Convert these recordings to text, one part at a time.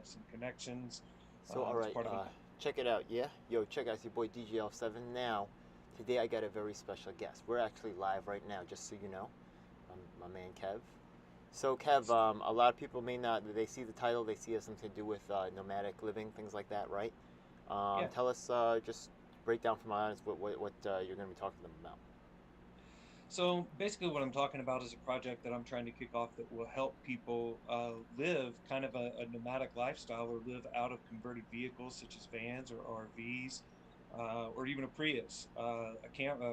some connections. So, all It's right, part of a check it out, yeah? Yo, check out, it's your boy DJL7 now. Today I got a very special guest. We're actually live right now, just so you know. My man Kev. So, Kev, nice. a lot of people may not, they see the title, they see it has something to do with nomadic living, things like that, right? Yeah. Tell us, just break down for my audience what you're going to be talking to them about. So basically, what I'm talking about is a project that I'm trying to kick off that will help people live kind of a nomadic lifestyle or live out of converted vehicles such as vans or RVs, or even a Prius, a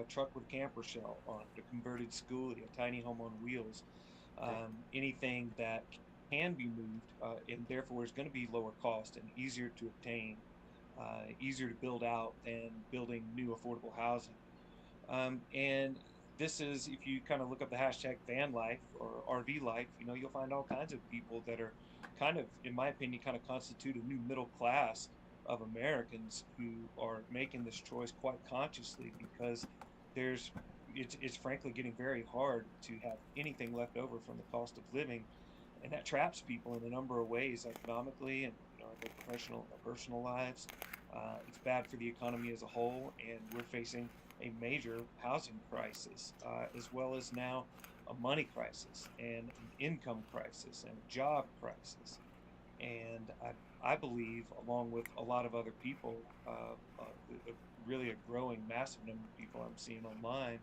truck with a camper shell on it, a converted schoolie, a tiny home on wheels, Okay. anything that can be moved and therefore is going to be lower cost and easier to obtain, easier to build out than building new affordable housing. And this is, if you kind of look up the hashtag van life or RV life, you'll find all kinds of people that are kind of, in my opinion, kind of constitute a new middle class of Americans who are making this choice quite consciously because there's, it's frankly getting very hard to have anything left over from the cost of living. And that traps people in a number of ways, economically and in their professional or personal lives. It's bad for the economy as a whole, and we're facing a major housing crisis, as well as now a money crisis and an income crisis and a job crisis. And I believe, along with a lot of other people, really a growing, massive number of people I'm seeing online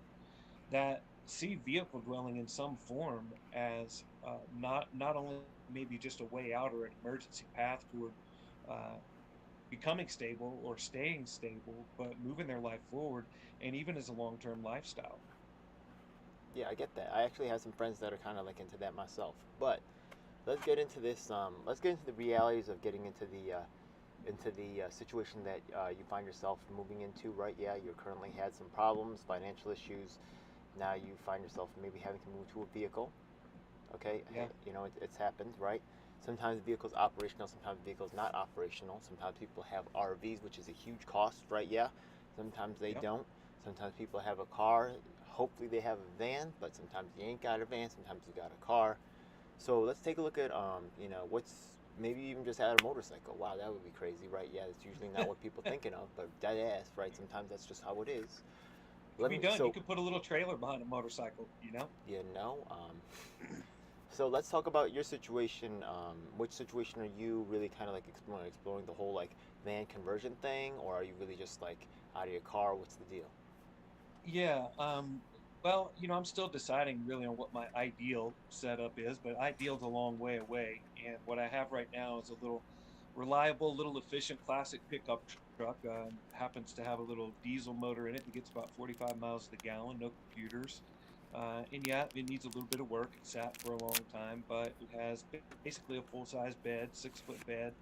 that see vehicle dwelling in some form as not only maybe just a way out or an emergency path toward uh, becoming stable or staying stable, but moving their life forward and even as a long-term lifestyle. Yeah, I get that. I actually have some friends that are kind of like into that myself. But let's get into this. Let's get into the realities of getting into the situation that you find yourself moving into, right? Yeah, you currently had some problems, financial issues. Now you find yourself maybe having to move to a vehicle. Okay, Yeah, it's happened, right? Sometimes the vehicle's operational, sometimes the vehicle's not operational. Sometimes people have RVs, which is a huge cost, right? Yeah. Sometimes they yep. don't. Sometimes people have a car. Hopefully they have a van, but sometimes you ain't got a van. Sometimes you got a car. So let's take a look at what's maybe even just add a motorcycle. Wow, that would be crazy, right? Yeah, it's usually not what people thinking of, but dead ass, right? Sometimes that's just how it is. It could Let be me done. You so could put a little trailer behind a motorcycle, you know? you know. So let's talk about your situation. Which situation are you really kind of like exploring? Exploring the whole like van conversion thing, or are you really just like out of your car? What's the deal? Yeah, well, I'm still deciding really on what my ideal setup is, but ideal's a long way away. And what I have right now is a little reliable, little efficient classic pickup truck. Happens to have a little diesel motor in it that gets about 45 miles to the gallon, no computers. And yeah, it needs a little bit of work. It sat for a long time, but it has basically a full-size bed, 6-foot bed.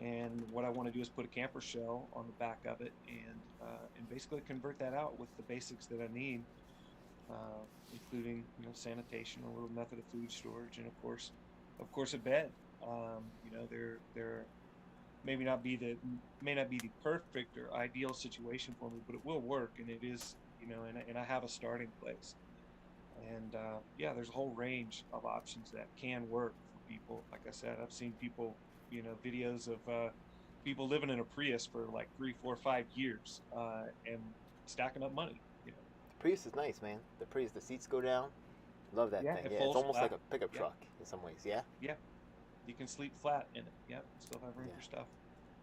And what I want to do is put a camper shell on the back of it and basically convert that out with the basics that I need, including sanitation, a little method of food storage, and of course a bed. There maybe not be the may not be the perfect or ideal situation for me, but it will work, and it is and I have a starting place. And yeah, there's a whole range of options that can work for people. Like I said, I've seen people, videos of people living in a Prius for like 3, 4, 5 years and stacking up money. The Prius is nice, man. The Prius, the seats go down. Love that Yeah, thing. it Yeah, it's folds almost like flat. a pickup Yeah, truck in some ways. Yeah, yeah, you can sleep flat in it. Yeah, still have room yeah, for stuff.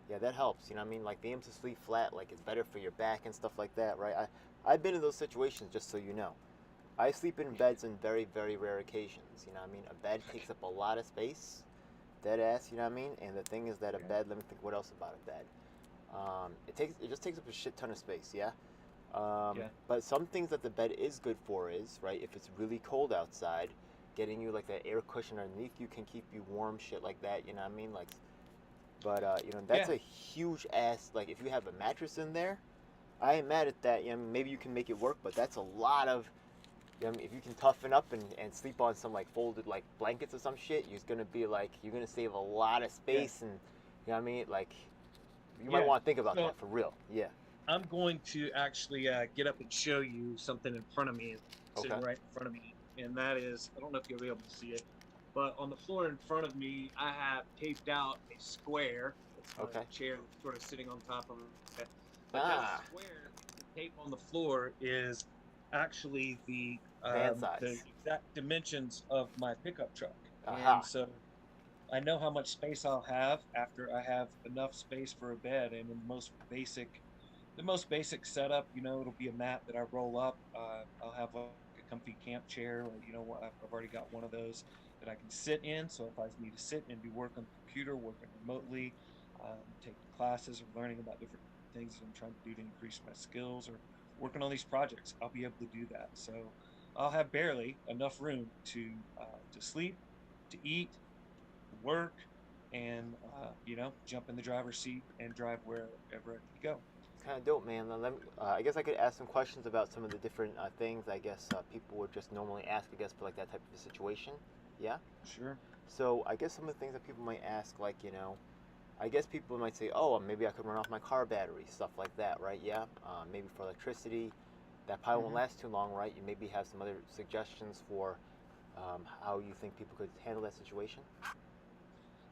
yeah. That helps. You know what I mean? Like being able to sleep flat, like it's better for your back and stuff like that, right? I've been in those situations, just so you know. I sleep in beds on very, very rare occasions. You know what I mean? A bed takes up a lot of space, dead ass. You know what I mean? And the thing is that a Yeah, bed. Let me think. What else about a bed? It just takes up a shit ton of space. Yeah. yeah, But some things that the bed is good for is right if it's really cold outside, getting you like that air cushion underneath you can keep you warm, shit like that. You know what I mean? Like, but that's yeah, a huge ass. Like if you have a mattress in there, I ain't mad at that. You know, maybe you can make it work, but that's a lot of if you can toughen up and sleep on some like folded like blankets or some shit, you're gonna save a lot of yeah, space and you know what I mean? Like you might yeah. want to think about So that for real. Yeah. I'm going to actually get up and show you something in front of me, sitting Okay. right in front of me, and that is, I don't know if you'll be able to see it. But on the floor in front of me, I have taped out a square. It's my Okay. chair that's sort of sitting on top of it. But that Ah, square, the tape on the floor is actually van the size. exact dimensions of my pickup truck. And Aha. so I know how much space I'll have after I have enough space for a bed. And in the most basic setup, it'll be a mat that I roll up. I'll have like a comfy camp chair, or I've already got one of those that I can sit in. So if I need to sit and do work on the computer, working remotely, taking classes or learning about different things that I'm trying to do to increase my skills, or working on these projects, I'll be able to do that. So I'll have barely enough room to sleep, to eat, work, and jump in the driver's seat and drive wherever I need to go. Kind of dope, man. I guess I could ask some questions about some of the different things I guess people would just normally ask, I guess, for like that type of a situation. Yeah? Sure. So I guess some of the things that people might ask, like, I guess people might say, oh, maybe I could run off my car battery, stuff like that, right? Yeah? Maybe for electricity, that probably won't Hmm. last too long, right? You maybe have some other suggestions for how you think people could handle that situation?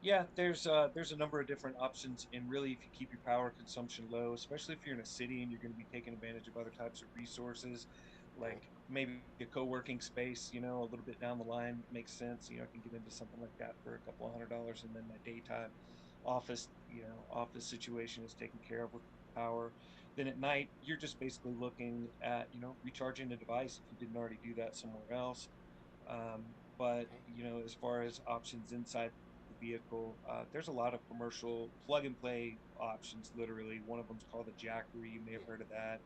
Yeah, there's a number of different options, and really, if you keep your power consumption low, especially if you're in a city and you're going to be taking advantage of other types of resources, Okay. like maybe a co-working space, a little bit down the line makes sense. I can get into something like that for a couple of $100, and then my daytime office situation is taken care of with power. Then at night, you're just basically looking at, recharging the device if you didn't already do that somewhere else. But Okay. as far as options inside the vehicle, there's a lot of commercial plug and play options. Literally, one of them's called the Jackery. You may have Yeah. heard of that.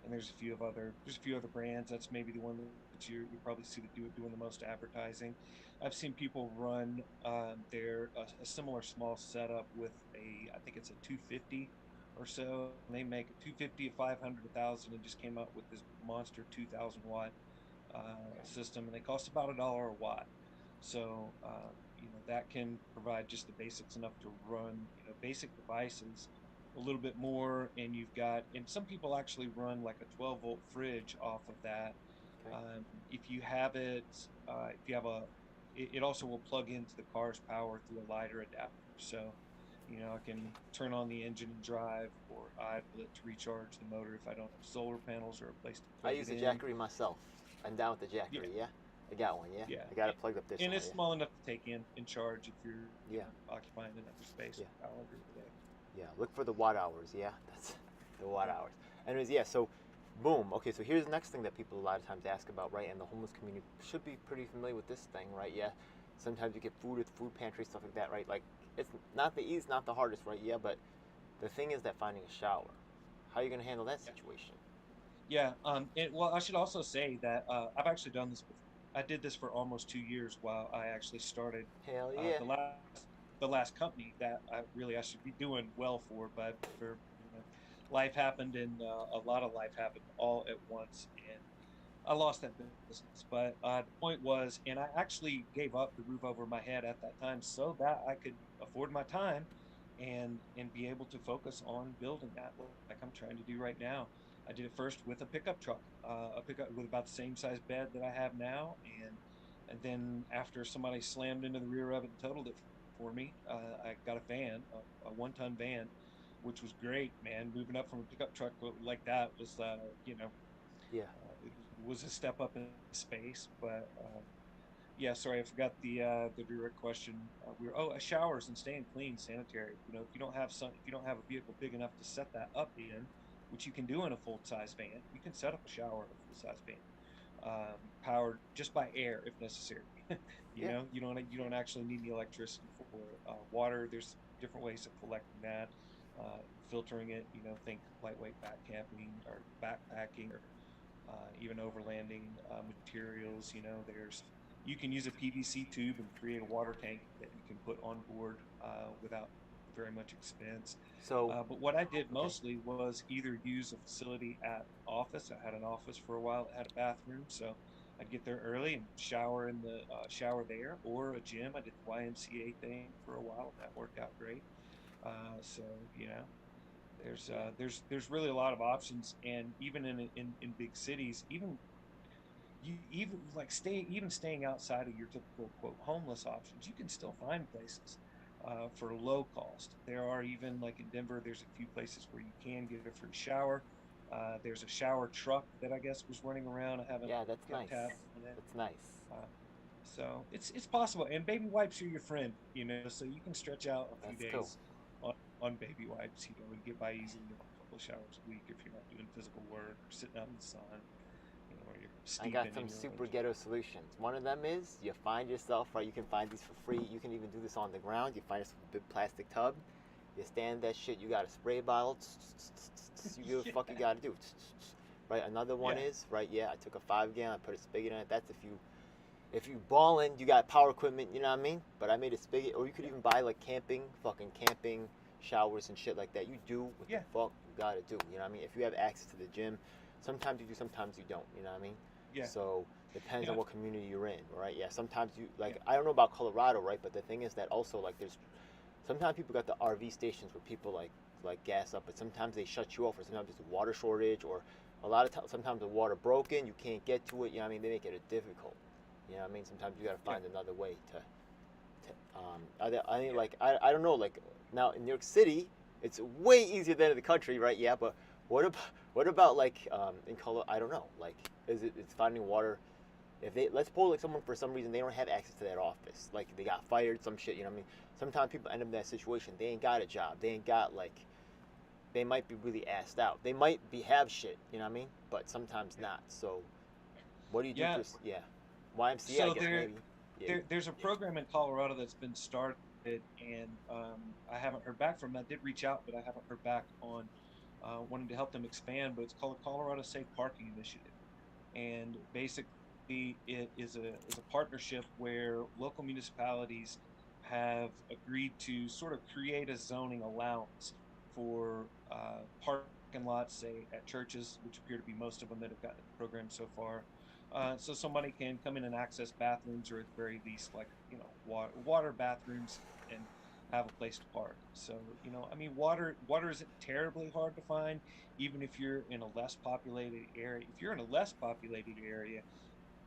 And there's a few other brands. That's maybe the one that you probably see that doing the most advertising. I've seen people run a similar small setup with I think it's a 250 or so. And they make a 250, a 500, 1,000, and just came out with this monster 2,000-watt Okay. system, and they cost about $1 a watt. So that can provide just the basics enough to run basic devices a little bit more. And some people actually run like a 12-volt fridge off of that. Okay. If you have it, if you have a, it also will plug into the car's power through a lighter adapter. So I can turn on the engine and drive, or idle it to recharge the motor if I don't have solar panels or a place to I plug use it the in. Jackery myself. I'm down with the Yeah, Jackery, yeah? I got one, yeah? yeah, I got it plugged up there and somewhere, it's yeah? small enough to take in charge if you're Yeah, occupying enough space yeah, for power during the day. yeah. Look for the watt hours, yeah? That's the watt hours. Anyways, yeah, so boom. Okay, so here's the next thing that people a lot of times ask about, right? And the homeless community should be pretty familiar with this thing, right? Yeah. Sometimes you get food at food pantry, stuff like that, right? Like, it's not the easiest, not the hardest, right? Yeah, but the thing is that finding a shower. How are you going to handle that Yeah, situation? yeah. Well, I should also say that I've actually done this before. I did this for almost 2 years while I actually started Hell uh, yeah. the last the last company that I should be doing well for, but for life happened, and a lot of life happened all at once, and I lost that business. But the point was, and I actually gave up the roof over my head at that time so that I could afford my time and be able to focus on building that like I'm trying to do right now. I did it first with a pickup truck, a pickup with about the same size bed that I have now, and then after somebody slammed into the rear of it and totaled it for me, I got a van, a 1-ton van, which was great, man. Moving up from a pickup truck like that was, Yeah. it was a step up in space. But yeah, sorry, I forgot the direct question. Showers and staying clean, sanitary. If you don't have a vehicle big enough to set that up in, which you can do in a full size van, you can set up a shower in a full size van, powered just by air if necessary. Yeah. You don't actually need the electricity for it. Water, there's different ways of collecting that, filtering it. Think lightweight back camping or backpacking, or even overlanding materials. You can use a PVC tube and create a water tank that you can put on board without very much expense. So, But what I did okay. mostly was either use a facility at office. I had an office for a while that had a bathroom, so I'd get there early and shower in the shower there, or a gym. I did the YMCA thing for a while, and that worked out great. So there's Yeah. uh, there's there's really a lot of options, and even in big cities, even you even like staying outside of your typical quote homeless options, you can still find places for low cost. There are even like in Denver, there's a few places where you can get a free shower. There's a shower truck that I guess was running around. I haven't Yeah, that's kept nice. tabs on it. That's nice. Uh, so it's possible, and baby wipes are your friend, so you can stretch out a few That's cool. days on on baby wipes, and get by easily on a couple of showers a week if you're not doing physical work or sitting out in the sun, or you're I got steeping some in your own super ghetto solutions. One of them is you find yourself, right? You can find these for free. You can even do this on the ground. You find yourself a big plastic tub. You stand that shit. You got a spray bottle. You do what the fuck you yeah, gotta do. Right. Another one yeah, is right. Yeah, I took a 5 gallon. I put a spigot in it. That's if you ballin', you got power equipment. You know what I mean? But I made a spigot, or you could yeah, even buy like fucking camping showers and shit like that. You do what the yeah, fuck you gotta do. You know what I mean? If you have access to the gym, sometimes you do, sometimes you don't. You know what I mean? yeah, So depends on yeah, what community you're in, right? Yeah, sometimes you yeah, like I don't know about Colorado, right? But the thing is that also like there's sometimes people got the RV stations where people like gas up, but sometimes they shut you off, or sometimes there's a water shortage, or a lot of times sometimes the water broken, you can't get to it. You know what I mean? They make it difficult. You know what I mean? Sometimes you got to yeah, find another way I think yeah. like I don't know like now in New York City, it's way easier than in the country, right? Yeah, but what about like in Colorado? I don't know. Like, it's finding water if they let's suppose like someone for some reason they don't have access to that office, like they got fired, some shit. You know what I mean? Sometimes people end up in that situation. They ain't got a job. They ain't got like they might be really assed out. They might be have shit. You know what I mean? But sometimes Yeah. not. So what do you do Yeah. for yeah YMCA? I So guess maybe yeah there's a yeah program in Colorado that's been started, and I haven't heard back from them. I did reach out, but I haven't heard back on wanting to help them expand. But it's called the Colorado Safe Parking Initiative, and basically it is a partnership where local municipalities have agreed to sort of create a zoning allowance for parking lots, say at churches, which appear to be most of them that have gotten the program so far. So somebody can come in and access bathrooms, or at the very least, like water bathrooms, and have a place to park. So I mean, water isn't terribly hard to find, even if you're in a less populated area. If you're in a less populated area,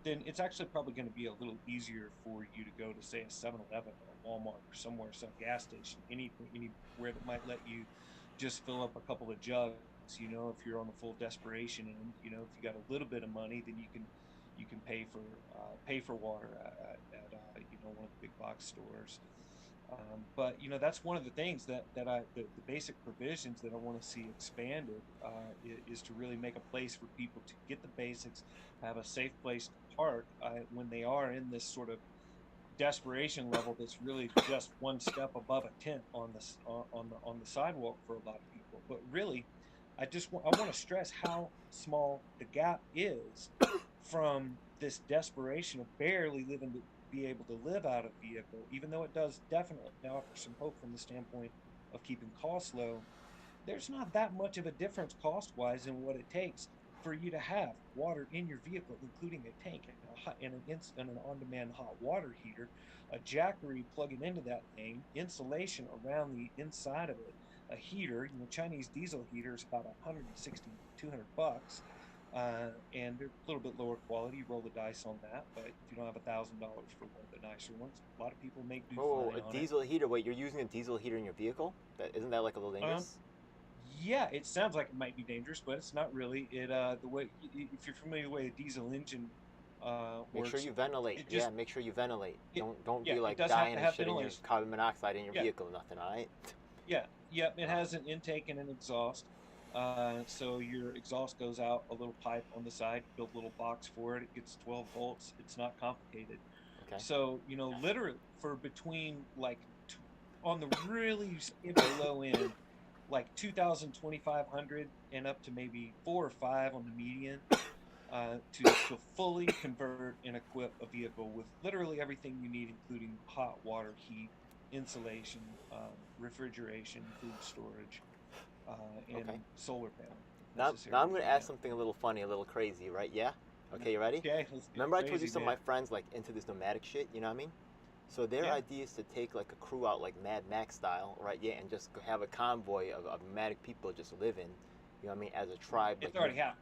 then it's actually probably going to be a little easier for you to go to, say, a 7-Eleven or a Walmart or somewhere, some gas station, anything, anywhere that might let you just fill up a couple of jugs. If you're on the full desperation end, if you got a little bit of money, then you can pay for water at one of the big box stores. But that's one of the things the basic provisions that I want to see expanded, is to really make a place for people to get the basics, have a safe place to park when they are in this sort of desperation level that's really just one step above a tent on the sidewalk for a lot of people. But really, I want to stress how small the gap is from this desperation of barely living to be able to live out of vehicle, even though it does definitely offer some hope from the standpoint of keeping costs low. There's not that much of a difference cost wise in what it takes for you to have water in your vehicle, including a tank and an on-demand hot water heater, a jackery plugging into that thing, insulation around the inside of it, a heater. Chinese diesel heater is about 160 $200, and they're a little bit lower quality. You roll the dice on that, but if you don't have $1,000 for one of the nicer ones, a lot of people make do oh fine a on it. diesel heater. Wait, you're using a diesel heater in your vehicle? That isn't that like a little Um, dangerous? Yeah, it sounds like it might be dangerous, but it's not really. The way, if you're familiar with the way a diesel engine Make sure works, you ventilate. it Yeah, just make sure you ventilate. it Don't yeah, be it like does have dying to and have shitting your ventilation. carbon monoxide in your Yeah, vehicle or nothing. All right. yeah, yep. It Uh, has an intake and an exhaust. So your exhaust goes out a little pipe on the side. You build a little box for it. It gets 12 volts. It's not complicated. okay. So literally for between like on the really skimpy low end, like 2,000, 2,500, and up to maybe 4 or 5 on the median, to fully convert and equip a vehicle with literally everything you need, including hot water, heat, insulation, refrigeration, food storage, Okay. and solar panel if Now necessary I'm to gonna do ask that. something a little funny, a little crazy, right? Yeah. Okay, you ready? Okay, let's get Remember I told you crazy, some of man. my friends like into this nomadic shit. You know what I mean? So their Yeah, idea is to take like a crew out like Mad Max style, right? Yeah, and just have a convoy of nomadic people just living. You know what I mean? As a tribe, like it's move. already happened.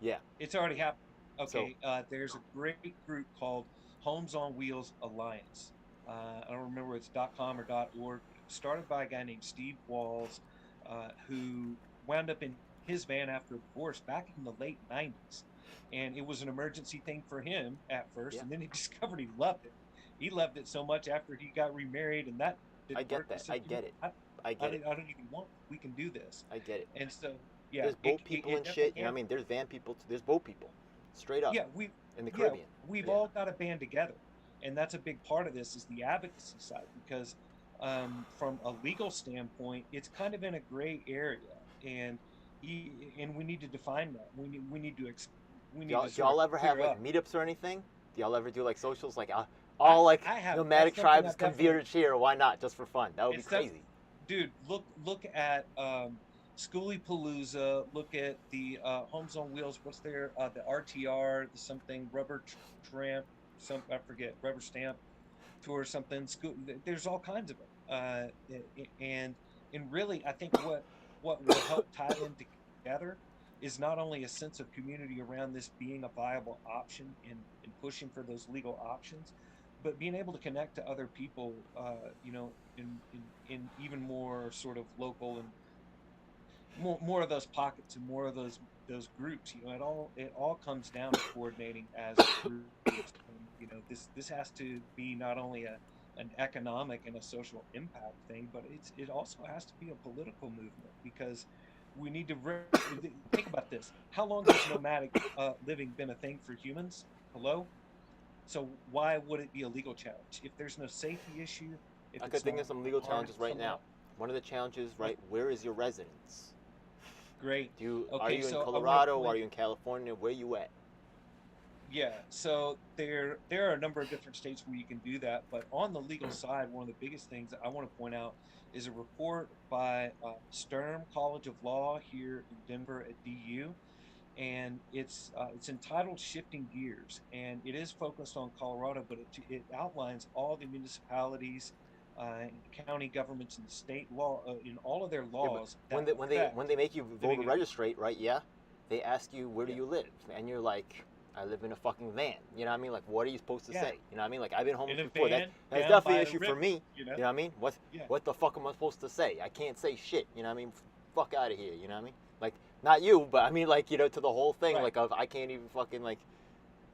Yeah. It's already happened. So Okay, there's a great group called Homes on Wheels Alliance. I don't remember if it's .com or .org, but it was started by a guy named Steve Walls, who wound up in his van after a divorce back in the late 90s. And it was an emergency thing for him at first, yeah, and then he discovered he loved it. He loved it so much after he got remarried, and that I didn't get work. He that. said, I you know, get it. I get it. I don't even want it. We can do this. I get it. And so, yeah, There's boat people it and definitely shit. You know can. what I mean? There's van people. There's boat people. Straight up Yeah, in the yeah, Caribbean. we've Yeah. all got to band together, and that's a big part of this is the advocacy side because from a legal standpoint, it's kind of in a gray area, and we need to define that. We need to we Do need to y'all, do sort of y'all ever have clear like up. meetups or anything? Do y'all ever do like socials like I all like I have nomadic that's something tribes I've come definitely here? Why not? Just for fun. That would be it's that crazy. dude. Look at Schoolie Palooza. Look at the Homes on Wheels. What's their the RTR, the something rubber tramp, some I forget rubber stamp tour or something. There's all kinds of them. And really, I think what will help tie them together is not only a sense of community around this being a viable option in pushing for those legal options, but being able to connect to other people, in even more sort of local and more of those pockets and more of those groups. It all comes down to coordinating as groups. And this has to be not only an economic and a social impact thing, but it also has to be a political movement because we need to think about this. How long has nomadic living been a thing for humans? Hello. So why would it be a legal challenge if there's no safety issue, if I could it's think not of some legal hard challenges right somehow? now. One of the challenges, What? right? Where is your residence? Great. Are Okay, you in so I want to Colorado? Are point. you in California? Where you at? Yeah, so there are a number of different states where you can do that, but on the legal side, one of the biggest things that I want to point out is a report by Sturm College of Law here in Denver at DU, and it's entitled "Shifting Gears," and it is focused on Colorado, but it outlines all the municipalities, and the county governments and the state law in all of their Yeah, but laws when that they affect make you voter living in. registrate, right? Yeah, they ask you where do Yeah, you live, and you're like, I live in a fucking van. You know what I mean? Like, what are you supposed to yeah, say? You know what I mean? Like, I've been in homeless a before. van That's down definitely an by the issue for river. me. You know what I mean? Yeah, What the fuck am I supposed to say? I can't say shit. You know what I mean? Fuck out of here. You know what I mean? Like, not you, but I mean, like, to the whole thing. right. Like, of I can't even fucking like.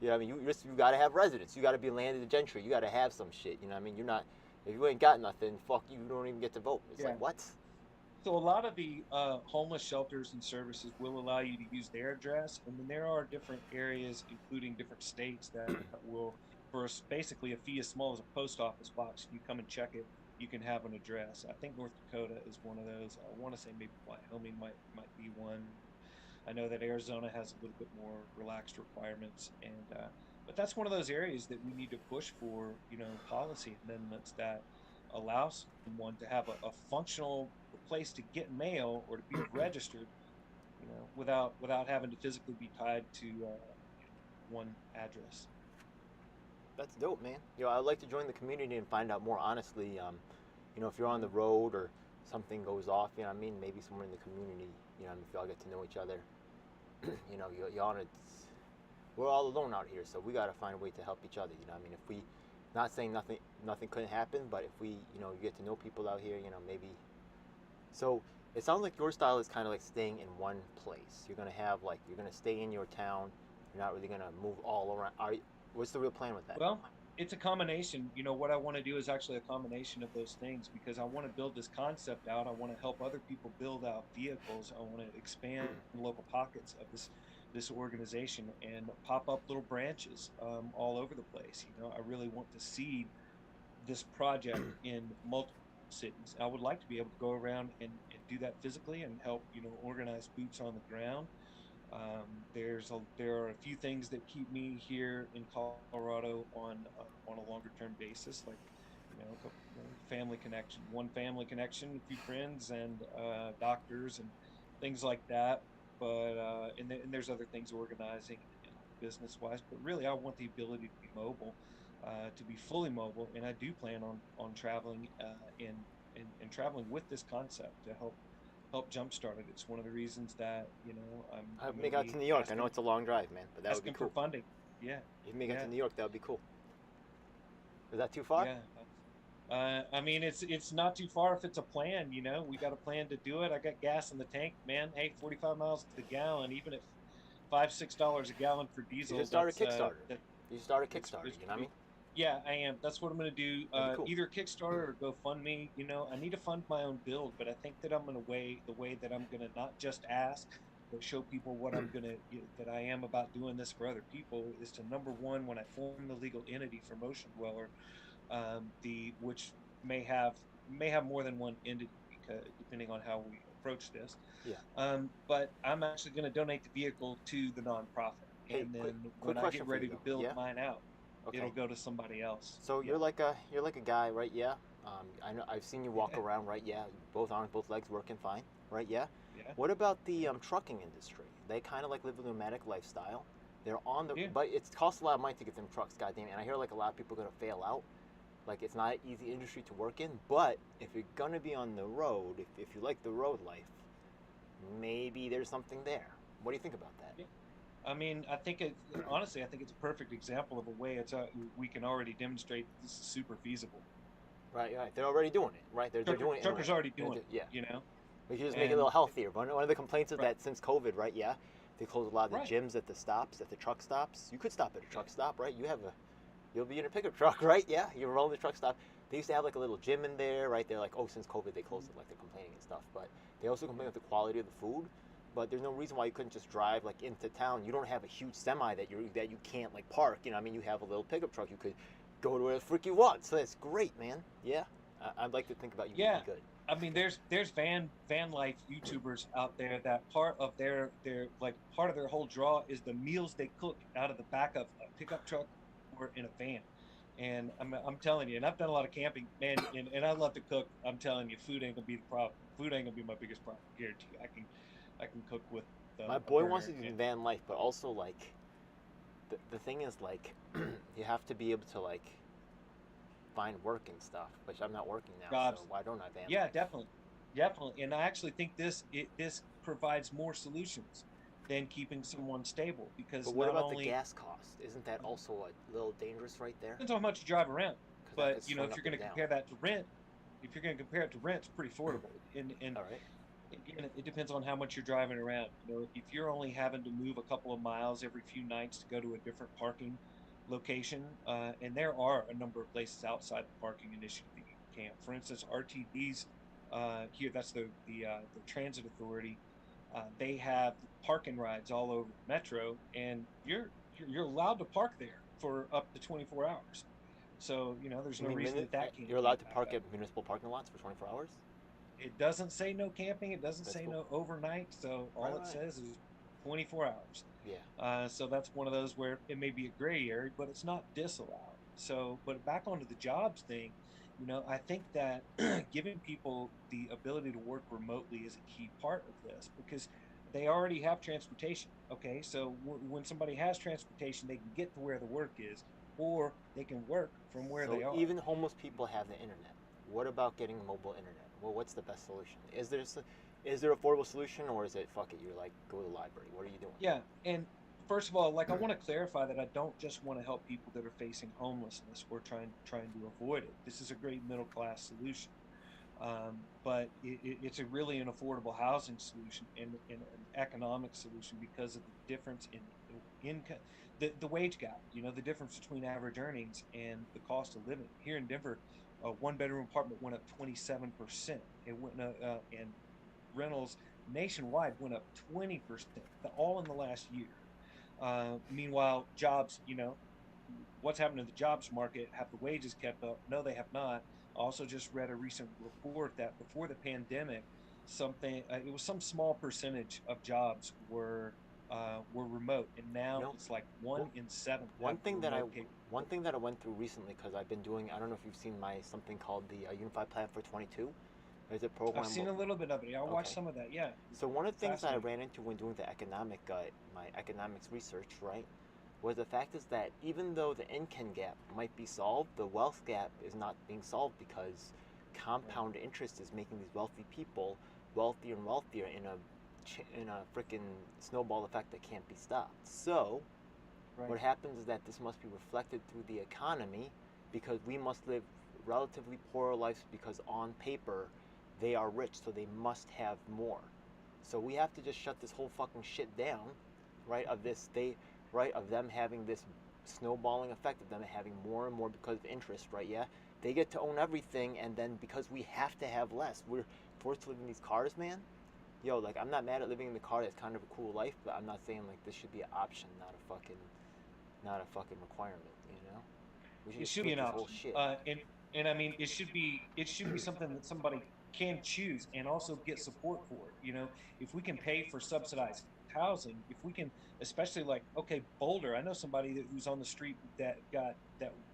You know what I mean? You got to have residence. You got to be landed gentry. You got to have some shit. You know what I mean? You're not. If you ain't got nothing, fuck you. You don't even get to vote. It's Yeah. like what? So a lot of the homeless shelters and services will allow you to use their address, and then there are different areas, including different states, that will, for basically a fee as small as a post office box, you come and check it, you can have an address. I think North Dakota is one of those. I want to say maybe Wyoming might be one. I know that Arizona has a little bit more relaxed requirements, and but that's one of those areas that we need to push for, policy amendments that allow someone to have a functional place to get mail or to be registered, without having to physically be tied to one address. That's dope, man. I'd like to join the community and find out more honestly. If you're on the Mhm. road or something goes off, you know what I mean? Maybe somewhere in the community, if y'all get to know each other, y'all on it. We're all alone out here, so we got to find a way to help each other. You know what I mean? If we, not saying nothing couldn't happen, but if we, you get to know people out here, maybe. So it sounds like your style is kind of like staying in one place. You're gonna stay in your town. You're not really gonna move all around. What's the real plan with that? Well, it's a combination. What I want to do is actually a combination of those things because I want to build this concept out. I want to help other people build out vehicles. I want to expand local pockets of this organization and pop up little branches all over the place. I really want to seed this project in multiple cities. I would like to be able to go around and do that physically and help, organize boots on the ground. There are a few things that keep me here in Colorado on a longer term basis, like family connection, one family connection, a few friends, and doctors and things like that. But and there's other things organizing and business wise. But really, I want the ability to be mobile, to be fully mobile, and I do plan on traveling and traveling with this concept to help help jumpstart it. It's one of the reasons that I'm going Make to out to be New York. I know it's a long drive, man, but that would be asking for cool. funding. Yeah, If you make it yeah, to New York, that would be cool. Is that too far? yeah. I mean, it's not too far if it's a plan. We got a plan to do it. I got gas in the tank, man. Hey, 45 miles to the gallon. Even at $5-6 a gallon for You should diesel, start a Kickstarter. You should start a Kickstarter. it's You know what I pretty. mean? Yeah, I am. That's what I'm going to do. That'd be cool. Either Kickstarter or GoFundMe. I need to fund my own build, but I think that I'm going to the way that I'm going to not just ask, but show people what I'm going to that I am about doing this for other people is to number one, when I form the legal entity for Motion Dweller, the which may have more than one entity because depending on how we approach this. Yeah. But I'm actually going to donate the vehicle to the nonprofit, Hey, and quick then when I question get for you ready to though. build Yeah. mine out, Okay. it'll go to somebody else. So Yeah. you're like a guy, right? Yeah. I know I've seen you walk Yeah. around, right? Yeah. Both arms, both legs working fine, right? Yeah. Yeah. What about the trucking industry? They kind of like live a nomadic lifestyle. They're on the, Yeah. but it costs a lot of money to get them trucks, goddamn. And I hear like a lot of people are gonna fail out. Like it's not an easy industry to work in. But if you're gonna be on the road, if you like the road life, maybe there's something there. What do you think about that? Yeah. I mean, honestly, I think it's a perfect example of a way we can already demonstrate this is super feasible. Right, right. They're already doing it, right? They're doing it. Truckers already doing it. Yeah. We We should just make it a little healthier. One of the complaints is that since COVID, right? Yeah, they closed a lot of the gyms at the stops, at the truck stops. You could stop at a truck stop, right? You'll be in a pickup truck, right? Yeah, you roll the truck stop. They used to have like a little gym in there, right? They're like, oh, since COVID they closed it, like they're complaining and stuff. But they also complain about the quality of the food. But there's no reason why you couldn't just drive like into town. You don't have a huge semi that you can't like park. I mean, you have a little pickup truck. You could go to where the frick you want. So that's great, man. Yeah, I'd like to think about you being good. I mean, there's van life YouTubers out there that part of their whole draw is the meals they cook out of the back of a pickup truck or in a van. And I'm telling you, and I've done a lot of camping, man, and I love to cook. I'm telling you, food ain't gonna be the problem. Food ain't gonna be my biggest problem. I guarantee you. I can cook with. My boy wants to do van life, but also like, the thing is like, you have to be able to like find work and stuff, which I'm not working now. Jobs. So why don't I van life? Yeah, definitely. And I actually think this provides more solutions than keeping someone stable because But what not about only the gas cost? Isn't that also a little dangerous right there? depends on how much you drive around. But if you're swing going up to and down. compare that to rent, it's pretty affordable. And All right. again, it depends on how much you're driving around. If you're only having to move a couple of miles every few nights to go to a different parking location, and there are a number of places outside the parking initiative that you can camp. For instance, RTD's here. That's the transit authority. They have parking rides all over the metro, and you're allowed to park there for up to 24 hours. So there's no reason that can't. You're allowed to park at municipal parking lots for 24 hours? It doesn't say no camping. It doesn't That's say cool. no overnight. So all it says is 24 hours. Yeah. So that's one of those where it may be a gray area, but it's not disallowed. So, but back onto the jobs thing, I think that giving people the ability to work remotely is a key part of this because they already have transportation. Okay, so when somebody has transportation, they can get to where the work is, or they can work from where they are. Even homeless people have the internet. What about getting mobile internet? Well, what's the best solution? Is there an affordable solution, or is it fuck it? You're like, go to the library. What are you doing? Yeah, and first of all, I want to clarify that I don't just want to help people that are facing homelessness or trying to avoid it. This is a great middle class solution, but it's a really an affordable housing solution and an economic solution because of the difference in income, the wage gap. The difference between average earnings and the cost of living here in Denver. A one-bedroom apartment went up 27%. It went and rentals nationwide went up 20%, all in the last year. Meanwhile, jobs, what's happened to the jobs market? Have the wages kept up? No, they have not. I also just read a recent report that before the pandemic, it was some small percentage of jobs were remote, and now it's like 1 in 7. One thing that I went through recently because I've been doing. I don't know if you've seen something called the Unified Plan for 22. There's a program. I've seen a little bit of it. I watched some of that. Yeah. So one of the things that I ran into when doing the my economics research, right, was the fact is that even though the income gap might be solved, the wealth gap is not being solved because compound interest is making these wealthy people wealthier and wealthier in a freaking snowball effect that can't be stopped. So, Right. what happens is that this must be reflected through the economy because we must live relatively poorer lives because on paper they are rich, so they must have more. So we have to just shut this whole fucking shit down, right? Of them having this snowballing effect of them having more and more because of interest, right? Yeah, they get to own everything, and then because we have to have less, we're forced to live in these cars, man. Yo, like I'm not mad at living in the car. That's kind of a cool life, but I'm not saying like this should be an option, not a fucking requirement. You know, we should It just should be flip an this whole option. shit. And I mean, it should be something that somebody can choose and also get support for it. If we can pay for subsidized housing, if we can, especially like, okay, Boulder. I know somebody who's on the street that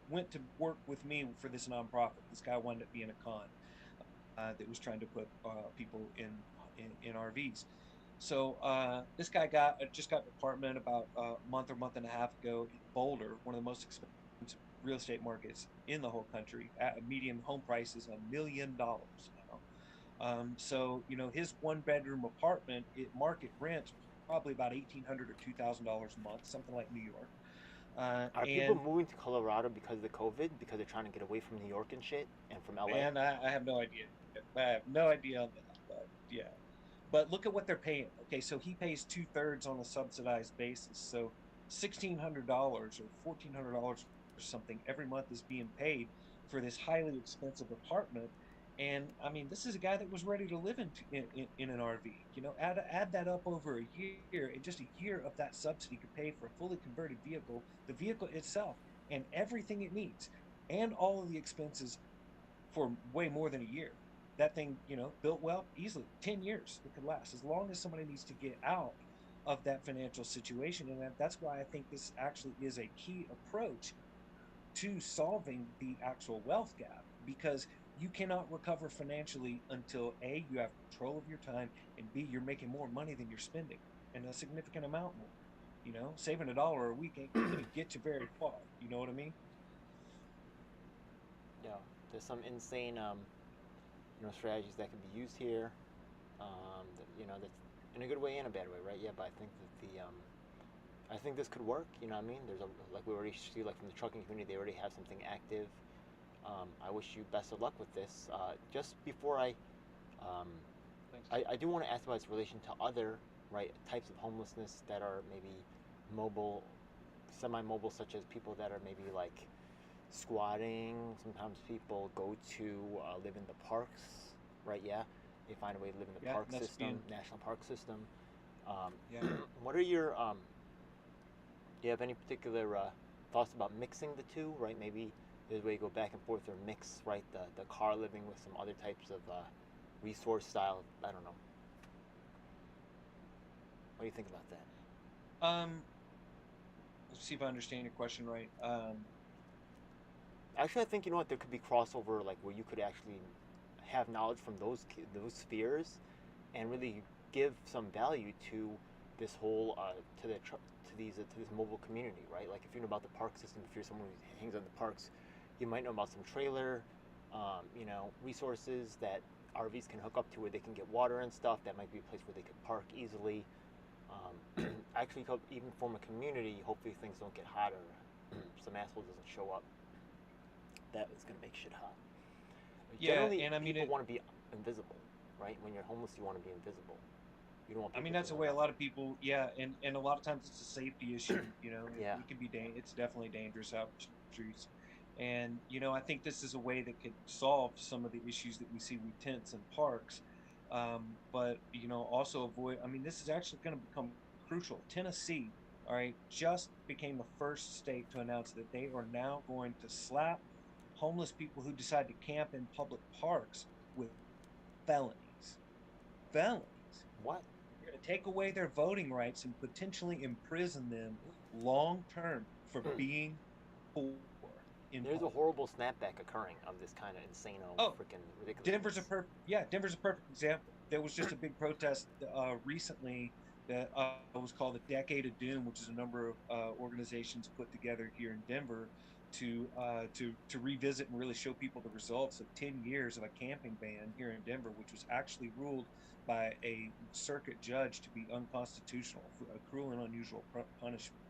went to work with me for this nonprofit. This guy wound up being a con that was trying to put people in RVs. So this guy just got an apartment about a month and a half ago in Boulder, one of the most expensive real estate markets in the whole country. At a median home price is $1 million now. So his one bedroom apartment, market rent probably about 1,800 or $2,000 a month, something like New York. Are people And moving to Colorado because of the COVID? Because they're trying to get away from New York and shit, and from LA? man, I have no idea. I have no idea on that, but yeah. But look at what they're paying. Okay, so he pays two-thirds on a subsidized basis. So $1,600 or $1,400 or something every month is being paid for this highly expensive apartment. And I mean, this is a guy that was ready to live in an RV. Add that up over a year, and just a year of that subsidy could pay for a fully converted vehicle, the vehicle itself, and everything it needs, and all of the expenses for way more than a year. That thing, built well, easily 10 years it could last as long as somebody needs to get out of that financial situation. And that's why I think this actually is a key approach to solving the actual wealth gap, because you cannot recover financially until A, you have control of your time, and B, you're making more money than you're spending, and a significant amount more. Saving $1 a week ain't gonna get you very far. You know what I mean? Yeah, there's some insane, strategies that can be used here. That's in a good way and a bad way, right? Yeah, but I think this could work. You know what I mean? Like we already see, like from the trucking community, they already have something active. I wish you best of luck with this. Just before um, Thanks. I do want to ask about its relation to other right types of homelessness that are maybe mobile, semi-mobile, such as people that are maybe like squatting. Sometimes people go to live in the parks, right? Yeah, they find a way to live in the Yeah, park that's system, being national park system. Um, yeah. what are your do you have any particular thoughts about mixing the two? Right, maybe there's a way to go back and forth or mix right the car living with some other types of resource style. I don't know. What do you think about that? Um, let's see if I understand your question right. Actually, I think you know what there could be crossover, like where you could actually have knowledge from those spheres, and really give some value to this whole to this mobile community, right? Like if you know about the park system, if you're someone who hangs on the parks, you might know about some trailer, resources that RVs can hook up to where they can get water and stuff. That might be a place where they could park easily. Actually, even form a community. Hopefully, things don't get hot or some asshole doesn't show up. That is gonna make shit hot. Yeah, Generally, and I mean people it. want to be invisible, right? When you're homeless, you want to be invisible. You don't want I mean people to that's the know way a lot nothing. of people. Yeah, and a lot of times it's a safety issue. Yeah. It can be it's definitely dangerous out in the streets, and I think this is a way that could solve some of the issues that we see with tents and parks, but also avoid. I mean, this is actually going to become crucial. Tennessee, all right, just became the first state to announce that they are now going to slap homeless people who decide to camp in public parks with felonies. Felonies. What? They're going to take away their voting rights and potentially imprison them long term for being poor in There's a public. horrible snapback occurring of this kind of insano, Oh, freaking ridiculousness. Denver's a perfect example. There was just a big protest recently that was called the Decade of Doom, which is a number of organizations put together here in Denver to revisit and really show people the results of 10 years of a camping ban here in Denver, which was actually ruled by a circuit judge to be unconstitutional, a cruel and unusual punishment,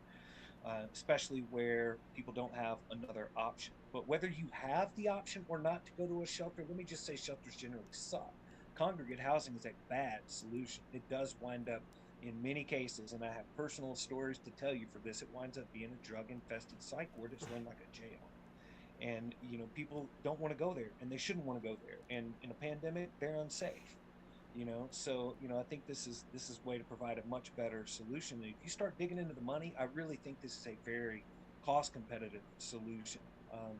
especially where people don't have another option. But whether you have the option or not to go to a shelter, let me just say shelters generally suck. Congregate housing is a bad solution. It does wind up, in many cases, and I have personal stories to tell you for this, it winds up being a drug infested psych ward. It's run like a jail. And people don't want to go there, and they shouldn't want to go there, and in a pandemic they're unsafe. So I think this is a way to provide a much better solution. And if you start digging into the money, I really think this is a very cost competitive solution.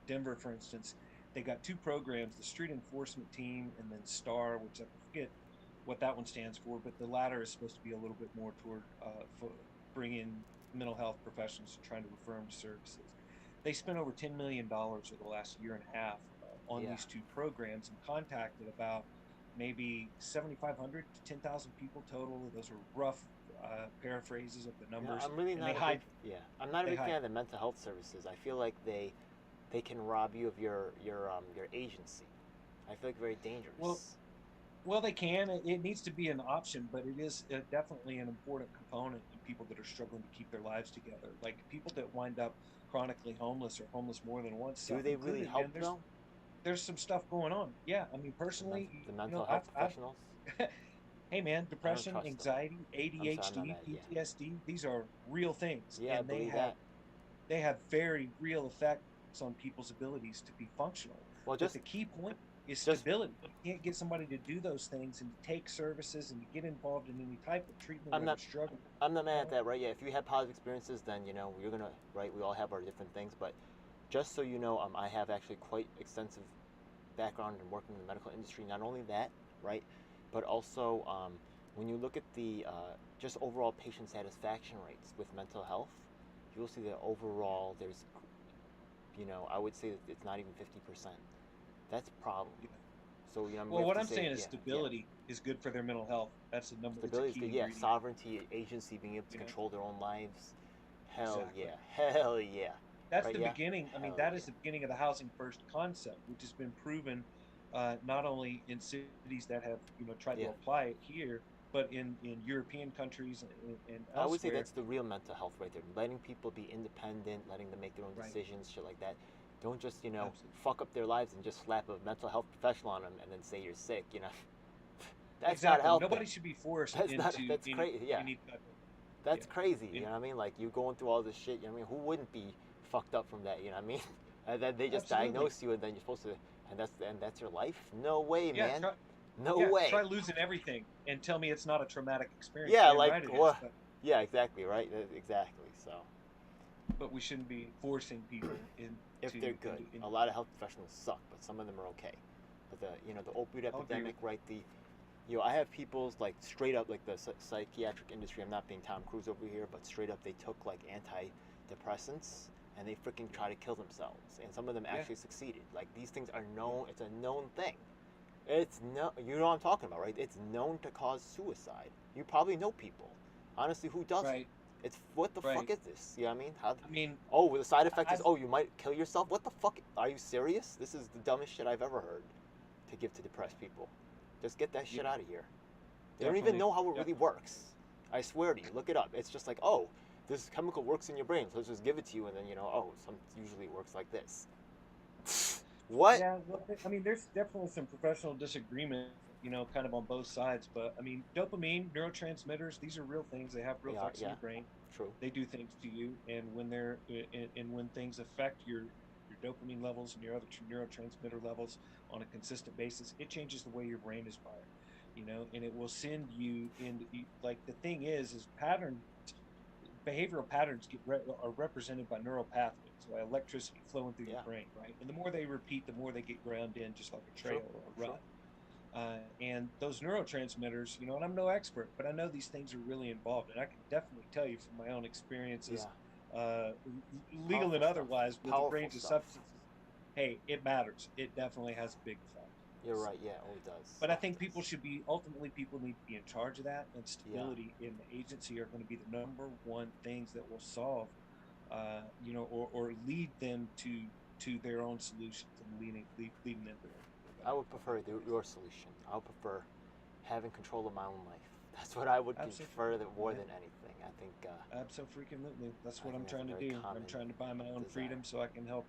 Denver, for instance, they got two programs: the street enforcement team and then STAR, which I forget what that one stands for, but the latter is supposed to be a little bit more toward for bringing mental health professionals and trying to refer them to services. They spent over $10 million over the last year and a half on Yeah. these two programs and contacted about maybe 7,500 to 10,000 people total. Those are rough paraphrases of the Yeah, numbers, I'm really and not a big. Yeah, I'm not a they big hide. fan of the mental health services. I feel like they can rob you of your agency. I feel like very Well, dangerous. they can. It needs to be an option, but it is definitely an important component in people that are struggling to keep their lives together. Like people that wind up chronically homeless or homeless more than once, Do self they really included. help Man, though? there's some stuff going on. Yeah, I mean, personally, The mental health I've professionals? hey man, I don't depression, trust them. anxiety, I'm sorry, I'm not ADHD, mad. Yeah, PTSD, these are real things, yeah, I and believe that. they have very real effects on people's abilities to be functional. Well, But the key point is just stability. You can't get somebody to do those things and to take services and to get involved in any type of treatment I'm where they're not struggling. I'm not You mad at know? that, right? Yeah, if you had positive experiences, then you're gonna right. We all have our different things, but just so you know, I have actually quite extensive background in working in the medical industry. Not only that, right, but also when you look at the just overall patient satisfaction rates with mental health, you'll see that overall there's, I would say that it's not even 50%. That's a problem. Yeah. So we Well, have what to I'm say, saying is yeah, yeah. stability is good for their mental health. That's a number. It's a Stability is key good. Yeah, ingredient. sovereignty, agency, being able to You know, control their own lives. Hell exactly. yeah, hell yeah, That's right? the Yeah, beginning. I mean, hell that yeah. is the beginning of the housing first concept, which has been proven not only in cities that have tried Yeah, to apply it here, but in European countries and I would say elsewhere. that's the real mental health right there. Letting people be independent, letting them make their own Right. decisions, shit like that. Don't just Absolutely. fuck up their lives and just slap a mental health professional on them and then say you're sick. That's not Exactly. helping. Nobody should be forced That's not. into That's crazy. Yeah, any type of that's yeah. crazy. You And know what I mean? Like you going through all this shit. You know what I mean? Who wouldn't be fucked up from that? You know what I mean? And then they just absolutely. diagnose you, and then you're supposed to, and that's your life? No way, Yeah. man. Try. No Yeah. way. Try losing everything and tell me it's not a traumatic experience. Yeah, Damn like right it is. what? Yeah, exactly. Right. Exactly. So But we shouldn't be forcing people if they're good, a into lot of health professionals suck, but some of them are okay. But the opioid I'll agree with epidemic, right? I have people's like straight up like the psychiatric industry. I'm not being Tom Cruise over here, but straight up they took like antidepressants and they freaking try to kill themselves, and some of them you. Yeah. actually succeeded. Like these things are known. It's a known thing. It's no, you know what I'm talking about, right? It's known to cause suicide. You probably know people. Honestly, who doesn't? Right. It's what the fuck Right. is this? You know what I mean? How? I mean, Oh, the side effect I, is you might kill yourself. What the fuck? Are you serious? This is the dumbest shit I've ever heard to give to depressed people. Just get that shit yeah, out of here. They don't even definitely, know how it really definitely. works. I swear to you, look it up. It's just like, this chemical works in your brain, so let's just give it to you, and then some usually works like this. What? Yeah, well, I mean, there's definitely some professional disagreement, kind of on both sides. But I mean, dopamine, neurotransmitters, these are real things. They have real Yeah, effects in yeah, your brain. true. They do things to you, and when things affect your dopamine levels and your other neurotransmitter levels on a consistent basis, it changes the way your brain is wired. And it will send you into like the thing is patterns behavioral patterns are represented by neural pathways, by electricity flowing through your Yeah, brain, right? And the more they repeat, the more they get ground in, just like a true, trail or a true. rut. And those neurotransmitters, and I'm no expert, but I know these things are really involved, and I can definitely tell you from my own experiences, Yeah, uh, legal powerful and stuff. otherwise, with a Powerful range of stuff. substances. Hey, it matters. It definitely has a big effect. You're right. So Yeah, oh, it does. but Yeah, I it think does. people need to be in charge of that, and Yeah. stability in the agency are going to be the number one things that will solve, or lead them to their own solutions and leading them to their I better would prefer place. your solution. I would prefer having control of my own life. That's what I would prefer more Yeah. than anything. I think Absolutely. That's I what I'm think that's a trying to very do. I'm common trying to buy my own desire. freedom so I can help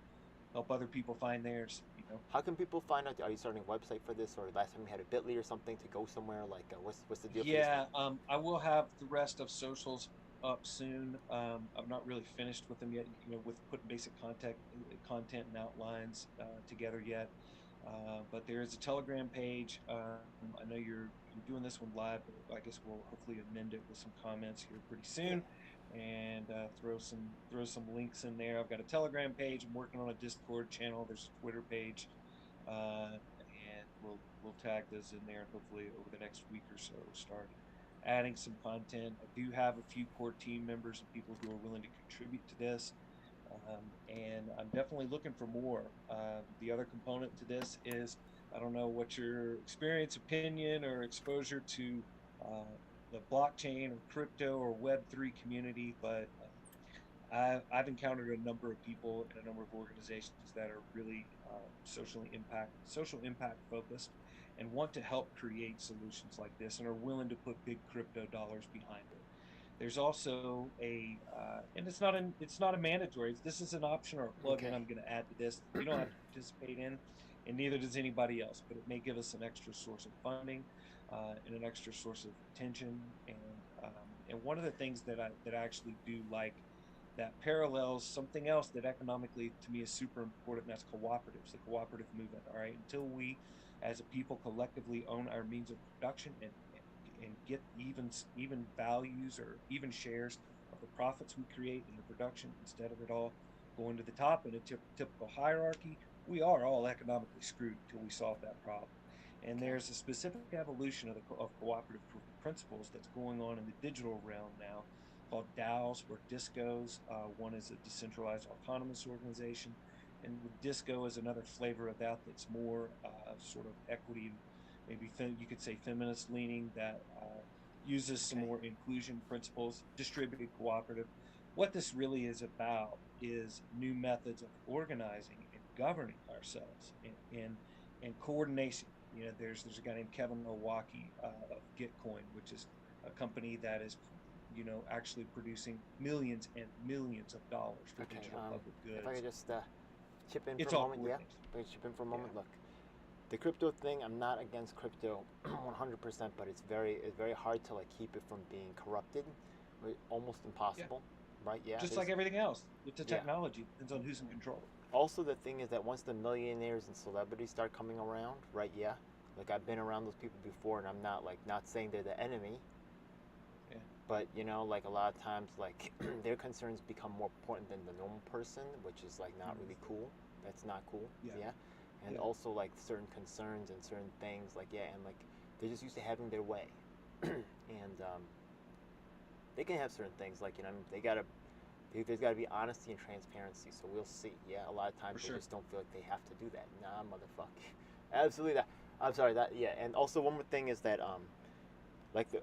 other people find theirs, you know. How can people find out? Are you starting a website for this, or last time you had a Bitly or something to go somewhere? Like, what's the deal for this one? Yeah, I will have the rest of socials up soon. I'm not really finished with them yet, you know, with putting basic content and outlines together yet. But there is a Telegram page. I know you're doing this one live, but I guess we'll hopefully amend it with some comments here pretty Yeah. soon, and throw some links in there. I've got a Telegram page. I'm working on a Discord channel. There's a Twitter page, and we'll tag those in there, and hopefully over the next week or so start adding some content. I do have a few core team members and people who are willing to contribute to this, and I'm definitely looking for more. The other component to this is I don't know what your experience, opinion, or exposure to uh, the blockchain or crypto or Web3 community, but I've encountered a number of people and a number of organizations that are really social impact focused, and want to help create solutions like this, and are willing to put big crypto dollars behind it. There's also and it's not a mandatory. This is an option or a plugin Okay. I'm going to add to this. You don't have to participate in, and neither does anybody else. But it may give us an extra source of funding, and an extra source of attention. And one of the things that I actually do like that parallels something else that economically to me is super important. That's cooperatives, the cooperative movement. All right, until we, as a people, collectively own our means of production and get even values or even shares of the profits we create in the production, instead of it all going to the top in a typical hierarchy, we are all economically screwed until we solve that problem. And Okay. there's a specific evolution of cooperative principles that's going on in the digital realm now, called DAOs or discos. One is a decentralized autonomous organization, and the disco is another flavor of that that's more sort of equity, maybe you could say feminist leaning, that uses some Okay. more inclusion principles, distributed cooperative. What this really is about is new methods of organizing and governing ourselves, and coordination. You know, there's a guy named Kevin Owocki of Gitcoin, which is a company that is, you know, actually producing millions and millions of dollars for Okay. digital public If I goods. could just chip in for It's a all moment, yeah. coordination. If I could chip in for a Yeah, moment, look. The crypto thing, I'm not against crypto 100%, but it's very hard to like keep it from being corrupted, right? Almost yeah. impossible, right? Yeah, Just there's like everything else with the yeah. technology, it depends on who's in control. Also, the thing is that once the millionaires and celebrities start coming around, right? Yeah, like I've been around those people before, and I'm not saying they're the enemy, Yeah, but like a lot of times, like their concerns become more important than the normal person, which is like not really cool. That's not cool. yeah, Yeah, and yeah. also like certain concerns and certain things, like yeah, and like they're just used to having their way, and they can have certain things like they gotta. There's got to be honesty and transparency. So we'll see. Yeah, a lot of For times they sure. just don't feel like they have to do that. Nah, motherfucker. Absolutely that. I'm sorry that. Yeah, and also one more thing is that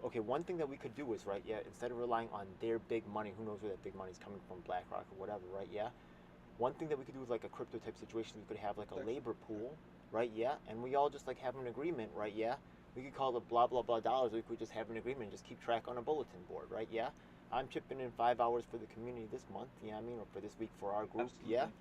okay, one thing that we could do is right. Yeah, instead of relying on their big money, who knows where that big money is coming from, BlackRock or whatever, right? Yeah. One thing that we could do with like a crypto type situation, we could have like a labor pool, right? Yeah, and we all just like have an agreement, right? Yeah. We could call it blah blah blah dollars. We could just have an agreement, and just keep track on a bulletin board, right? Yeah. I'm chipping in 5 hours for the community this month, you know what I mean, or for this week for our group, yeah. Absolutely.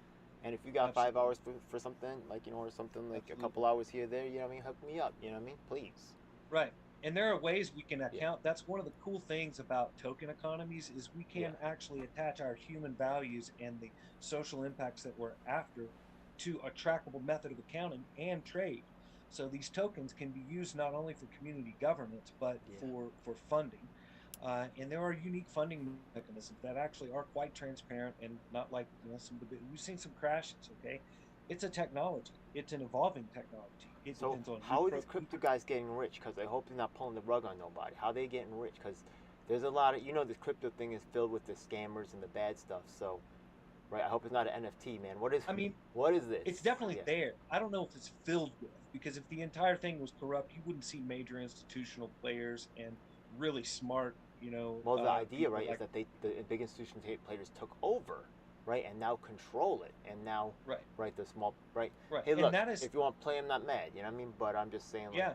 And if you got five Absolutely. hours for something like or something like a Absolutely. couple hours here there, you know what I mean, hook me up, you know what I mean, please. Right. And there are ways we can Yeah, account. That's one of the cool things about token economies is we yeah. can actually attach our human values and the social impacts that we're after to a trackable method of accounting and trade. So these tokens can be used not only for community governance, but Yeah. for funding. And there are unique funding mechanisms that actually are quite transparent, and not like, you know, we've seen some crashes. Okay, it's a technology. It's an evolving technology. It So depends on how are these crypto guys getting rich? Because I hope they're not pulling the rug on nobody. How are they getting rich? Because there's a lot of this crypto thing is filled with the scammers and the bad stuff. So right, I hope it's not an NFT, man. I mean, what is this? it's definitely Yeah. there. I don't know if it's filled with, because if the entire thing was corrupt, you wouldn't see major institutional players and really smart, Well, the idea, people right, is like, that the big institution players took over, right, and now control it, and now, Right. right, the small, right. Right. Hey, And look, that is, if you want to play, I'm not mad. You know what I mean? But I'm just saying, like, yeah,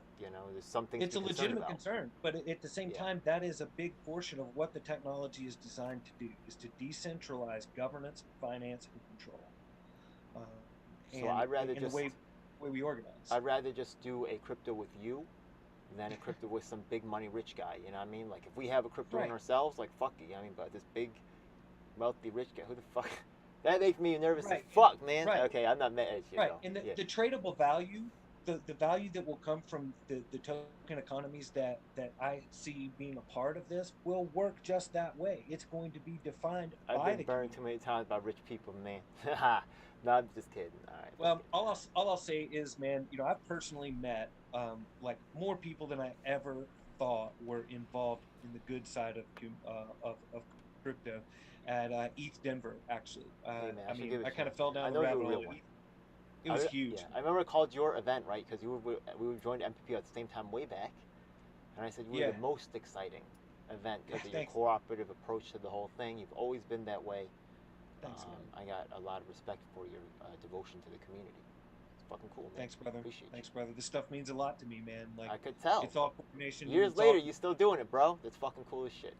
there's some things to it's be a concerned legitimate about. concern, but at the same Yeah. time, that is a big portion of what the technology is designed to do, is to decentralize governance, finance, and control, uh, So I'd rather and the just, way we organize. I'd rather just do a crypto with you than a crypto with some big money rich guy. You know what I mean? Like, if we have a crypto in Right. ourselves, like, fuck it. You know what I mean? But this big wealthy rich guy, who the fuck? That makes me nervous Right. as fuck, man. Right. Okay, I'm not mad at you Right. though. And Yeah. the tradable value, the value that will come from the token economies that I see being a part of this will work just that way. It's going to be defined I've by been the burned community. too many times by rich people, man. No, I'm just kidding. All right, let's Well, get. all I'll say is, man, I've personally met like more people than I ever thought were involved in the good side of crypto at ETH Denver. Actually, Hey man, I I should mean, give it I to you. kind of fell I down the know you're rabbit a real hole. one. It was Yeah, huge. I remember I called your event right because we were joined MPP at the same time way back, and I said you were Yeah, the most exciting event yeah. because of your Thanks, cooperative approach to the whole thing. You've always been that way. thanks, man. I got a lot of respect for your devotion to the community. It's fucking cool, man. Thanks, brother. Appreciate you. Thanks, brother. This stuff means a lot to me, man. Like, I could tell. it's all coordination and Years it's all later, you still doing it, bro. That's fucking cool as shit.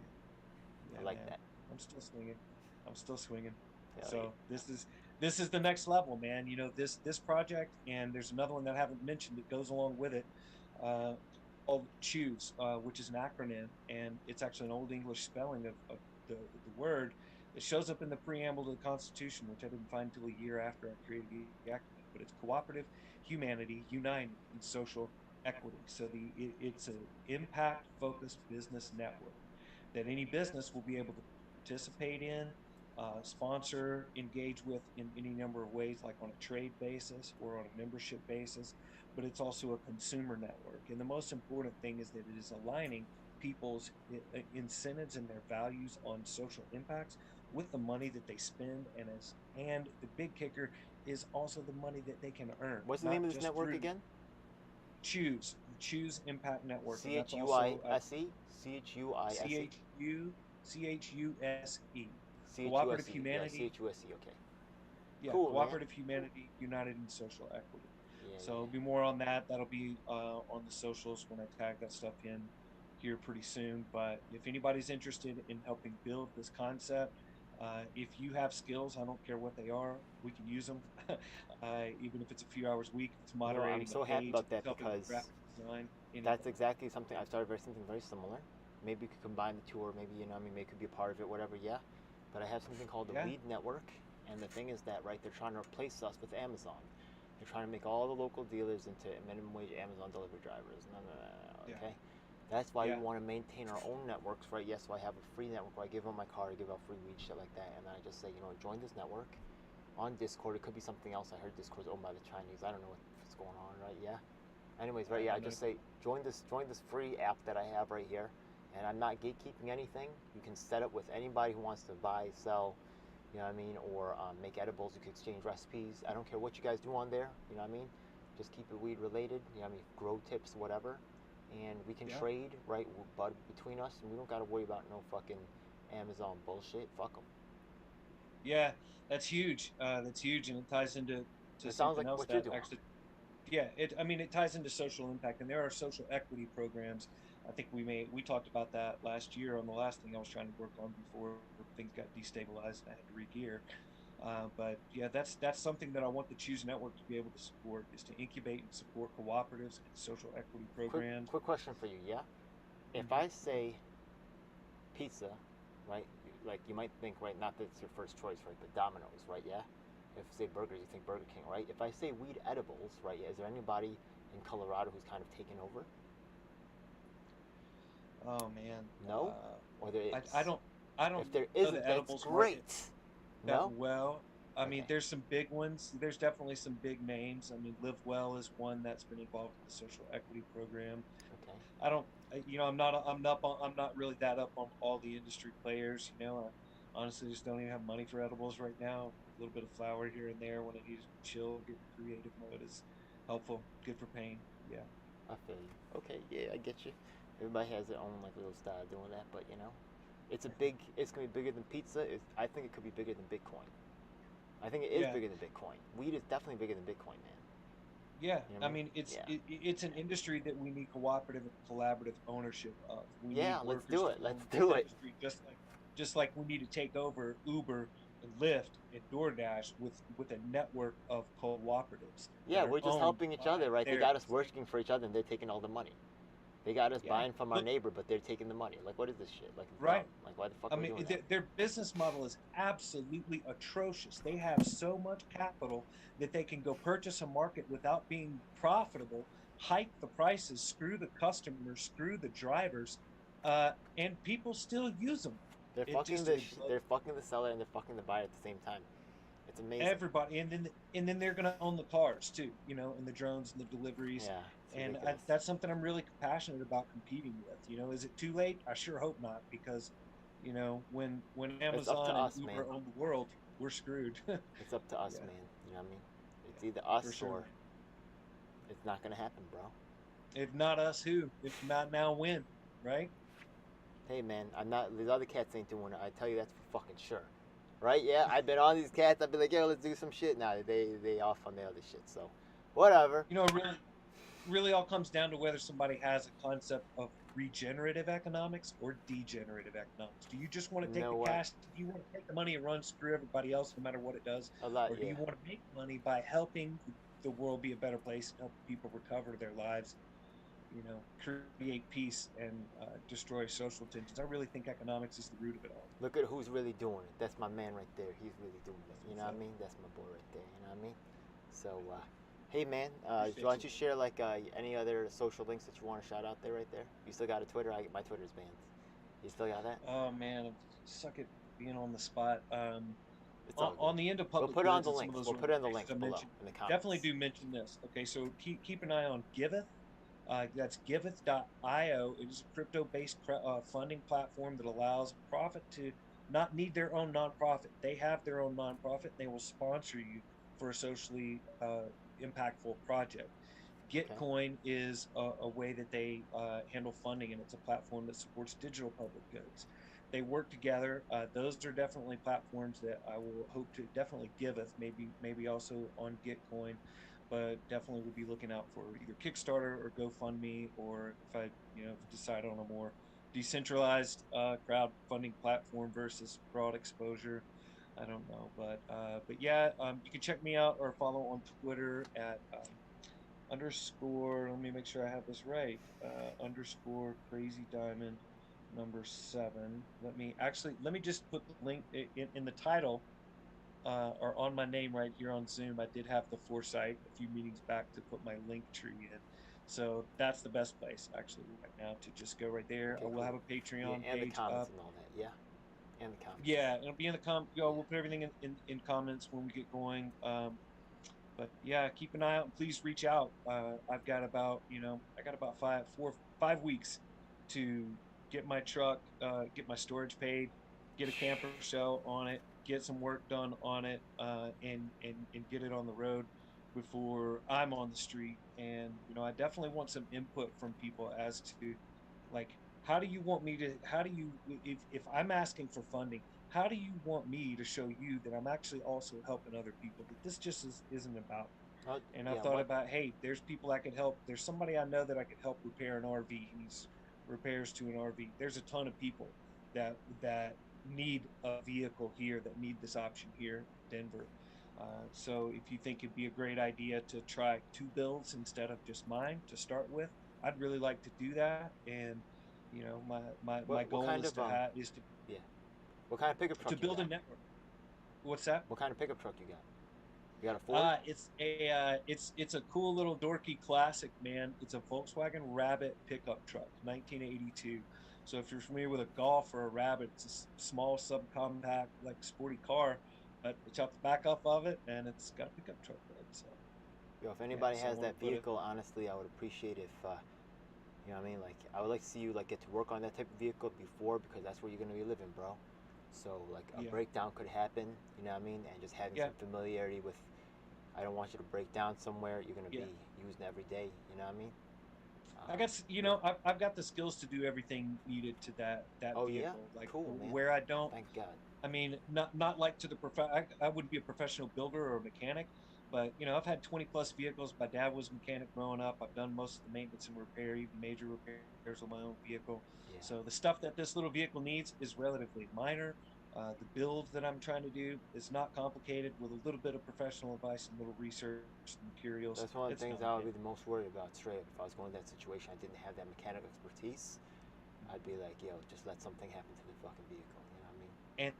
yeah, I like man. that. I'm still swinging. I'm still swinging. Hell yeah. So this is the next level, man. This project, and there's another one that I haven't mentioned that goes along with it, uh, called Choose, which is an acronym, and it's actually an Old English spelling of the word that shows up in the preamble to the Constitution, which I didn't find until a year after I created the acronym. But it's cooperative humanity united in social equity. So it's an impact focused business network that any business will be able to participate in, sponsor, engage with in any number of ways, like on a trade basis or on a membership basis. But it's also a consumer network. And the most important thing is that it is aligning people's incentives and their values on social impacts with the money that they spend, and the big kicker is also the money that they can earn, What's the name not of this just network through again? Choose Impact Network, and that's also CHUISE? CHUISE? CHUSE, Cooperative CHUSE. Yeah, Humanity. CHUSE. Okay. Yeah, Cool, man. Cooperative Humanity United in Social Equity. Yeah, So it'll be more on that. That'll be on the socials when I tag that stuff in here pretty soon. But if anybody's interested in helping build this concept, if you have skills, I don't care what they are, we can use them. Even if it's a few hours a week, if it's I'm moderating so a happy page, about that helping with because graphic design, that's anything. exactly something I've started something very similar. Maybe we could combine the two, or maybe I mean, maybe it could be a part of it, whatever. Yeah, but I have something called the Yeah. Weed Network, and the thing is that right, they're trying to replace us with Amazon. They're trying to make all the local dealers into minimum wage Amazon delivery drivers. No, no, no, no, Yeah. okay. That's why Yeah. we want to maintain our own networks, right? Yes, so I have a free network where I give out my card, I give out free weed, shit like that, and then I just say, join this network on Discord. It could be something else. I heard Discord's owned by the Chinese. I don't know what's going on, right? Yeah. Anyways, right? Yeah, I just say join this free app that I have right here, and I'm not gatekeeping anything. You can set up with anybody who wants to buy, sell, you know what I mean, or make edibles. You can exchange recipes. I don't care what you guys do on there. You know what I mean? Just keep it weed related. You know what I mean? Grow tips, whatever, and we can Yeah. trade right, but between us, and we don't got to worry about no fucking Amazon bullshit. Fuck them. Yeah, that's huge. That's huge, and it ties into It sounds something like else what you're that doing. actually, yeah, I mean, it ties into social impact, and there are social equity programs. I think we talked about that last year on the last thing I was trying to work on before things got destabilized and I had to regear. But yeah, that's something that I want the Choose Network to be able to support, is to incubate and support cooperatives and social equity programs. Quick question for you. Yeah. If Hmm. I say pizza, right? Like you might think, right? Not that it's your first choice, right? But Domino's, right? Yeah. If you say burgers, you think Burger King, right? If I say weed edibles, right? Is there anybody in Colorado who's kind of taken over? Oh man, No, or there is. I don't If there know the isn't, that's edibles market great. that No. well. I mean, Okay. there's some big ones. There's definitely some big names. I mean, Live Well is one that's been involved with the social equity program. Okay. I don't, I'm not really that up on all the industry players. I honestly just don't even have money for edibles right now. A little bit of flour here and there when I need to chill, get in creative mode is helpful. Good for pain. Yeah. I feel you. Okay. Yeah, I get you. Everybody has their own like little style doing that, but it's a big. It's gonna be bigger than pizza. I think it could be bigger than Bitcoin. I think it is Yeah. bigger than Bitcoin. Weed is definitely bigger than Bitcoin, man. Yeah, You know what I I mean? mean, Yeah. it's an industry that we need cooperative and collaborative ownership of. We need Yeah, let's workers do to it. Let's own this do it. industry, just like we need to take over Uber and Lyft and DoorDash with a network of cooperatives that Yeah, are we're just owned helping each by other, right? They their got us same. working for each other, and they're taking all the money. They got us Yeah, buying from our look, neighbor, but they're taking the money. Like, what is this shit? Like, it's dumb. right. Like, why the fuck I are we mean, doing that? their business model is absolutely atrocious. They have so much capital that they can go purchase a market without being profitable, hike the prices, screw the customers, screw the drivers, and people still use them. They're It fucking just the it blows they're fucking the seller and they're fucking the buyer at the same time. It's amazing. everybody, and then they're going to own the cars too, and the drones and the deliveries. Yeah, it's And ridiculous. that's something I'm really passionate about competing with. Is it too late? I sure hope not, because when It's up to Amazon and us, man. Uber own the world, we're screwed. It's up to us, Yeah, man. You know what I mean? yeah, It's either for us sure, or man. it's not gonna happen, bro. If not us, who? If not now, when? Right? Hey, man, I'm not. These other cats ain't doing it. I tell you that for fucking sure. Right? Yeah, I've been on these cats. I've been like, yo, let's do some shit. Nah, they off on the other shit. So, whatever. Really all comes down to whether somebody has a concept of regenerative economics or degenerative economics. Do you just want to You take know the what? cash? Do you want to take the money and run screw everybody else no matter what it does? A lot, Or do yeah. you want to make money by helping the world be a better place and help people recover their lives, create peace and destroy social tensions? I really think economics is the root of it all. Look at who's really doing it. That's my man right there. He's really doing That's it. You know what's what I up. mean? That's my boy right there. You know what I mean? So, hey, man, why Appreciate don't you. you share like any other social links that you want to shout out there right there? You still got a Twitter? My Twitter's banned. You still got that? Oh man, I suck at being on the spot. It's all good. On the end of We'll public put it on goods the and some of links. those We'll put it in the organizations links I below mentioned, in the definitely comments. do mention this. Okay, so keep an eye on Giveth. That's Giveth.io. It is a crypto-based funding platform that allows a profit to not need their own nonprofit. They have their own nonprofit. They will sponsor you for a socially impactful project. Okay. Gitcoin is a way that they handle funding, and it's a platform that supports digital public goods. They work together. Those are definitely platforms that I will hope to definitely Giveth, maybe also on Gitcoin, but definitely will be looking out for either Kickstarter or GoFundMe, or if I decide on a more decentralized crowdfunding platform versus broad exposure. I don't know, but yeah, you can check me out or follow on Twitter at underscore, let me make sure I have this right, underscore crazy diamond number 7. Let me just put the link in the title, or on my name right here on Zoom. I did have the foresight a few meetings back to put my link tree in, so that's the best place actually right now to just go right there. I Okay, will cool. have a Yeah, Patreon and the page comments up. and all that. Yeah, and the comments. Yeah, it'll be in the Yeah. we'll put everything in comments when we get going. But yeah, keep an eye out and please reach out. I got about 5 weeks to get my truck, get my storage paid, get a camper shell on it, get some work done on it, and get it on the road before I'm on the street. And I definitely want some input from people as to, like, how do you, if I'm asking for funding, how do you want me to show you that I'm actually also helping other people, that this just isn't about me? Oh, And I yeah. thought What? about, hey, there's people I could help. There's somebody I know that I could help repair an RV. He needs repairs to an RV. There's a ton of people that need a vehicle here, that need this option here in Denver. So if you think it'd be a great idea to try two builds instead of just mine to start with, I'd really like to do that. And my What goal kind is of to Yeah. What kind of pickup truck you build a got? network. What's that? What kind of pickup truck you got? You got a Ford? It's a cool little dorky classic, man. It's a Volkswagen Rabbit pickup truck, 1982. So if you're familiar with a Golf or a Rabbit, it's a small subcompact, like sporty car, but you chop the back up of it, and it's got a pickup truck bed. So Yo, if yeah, anybody so I has want to that put it. vehicle, honestly, I would appreciate if you know what I mean. Like, I would like to see you like get to work on that type of vehicle before, because that's where you're gonna be living, bro. So like a Yeah, breakdown could happen, you know what I mean, and just having yeah, some familiarity with. I don't want you to break down somewhere you're gonna yeah. be using every day. You know what I mean? I guess Yeah. I've got the skills to do everything needed to that Oh yeah. vehicle. Like Cool, man. where I don't Thank God. I mean, not like to the I wouldn't be a professional builder or a mechanic, but you know, I've had 20 plus vehicles. My dad was a mechanic growing up. I've done most of the maintenance and repair, even major repairs on my own vehicle. Yeah. So the stuff that this little vehicle needs is relatively minor. The build that I'm trying to do is not complicated. With a little bit of professional advice and a little research and materials, That's one of the it's things done, I would man. be the most worried about straight up. If I was going to that situation, I didn't have that mechanical expertise, I'd be like, yo, just let something happen to the fucking vehicle. You know what I mean? And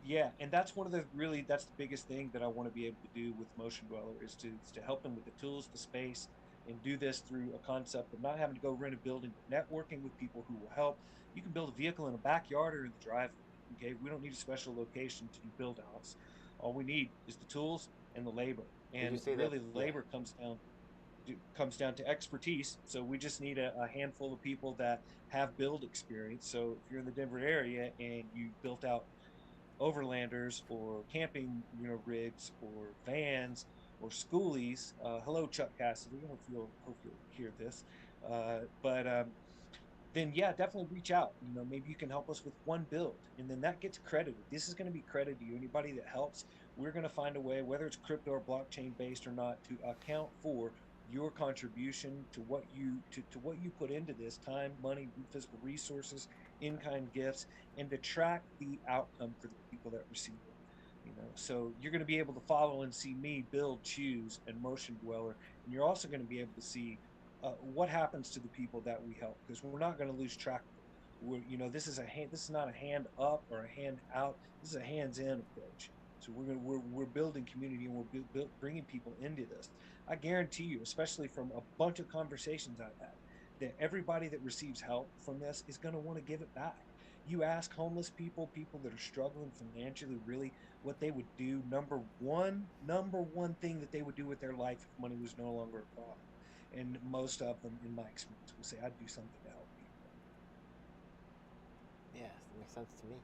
yeah, and that's one of the really that's the biggest thing that I want to be able to do with Motion Dweller is to help them with the tools, the space, and do this through a concept of not having to go rent a building, but networking with people who will help. You can build a vehicle in a backyard or in the driveway. Okay, we don't need a special location to do build outs. All we need is the tools and the labor, Would you and say that? really the Yeah. labor comes down to expertise. So we just need a handful of people that have build experience. So if you're in the Denver area and you built out overlanders or camping, you know, rigs or vans or schoolies. Hello, Chuck Cassidy. Hope you'll hear this. But then yeah, definitely reach out. You know, maybe you can help us with one build, and then that gets credited. This is going to be credited to you. Anybody that helps, we're going to find a way, whether it's crypto or blockchain based or not, to account for your contribution to what you put into this time, money, physical resources, in-kind gifts, and to track the outcome for the people that receive it. You know, so you're going to be able to follow and see me build, choose, and Motion Dweller, and you're also going to be able to see what happens to the people that we help, because we're not going to lose track of it. You know, this is not a hand up or a hand out. This is a hands in approach. So we're building community, and we're bringing people into this. I guarantee you, especially from a bunch of conversations I've had, that everybody that receives help from this is going to want to give it back. You ask homeless people, people that are struggling financially, really what they would do. Number one thing that they would do with their life if money was no longer a problem, and most of them, in my experience, will say, I'd do something to help people. Yeah, that makes sense to me.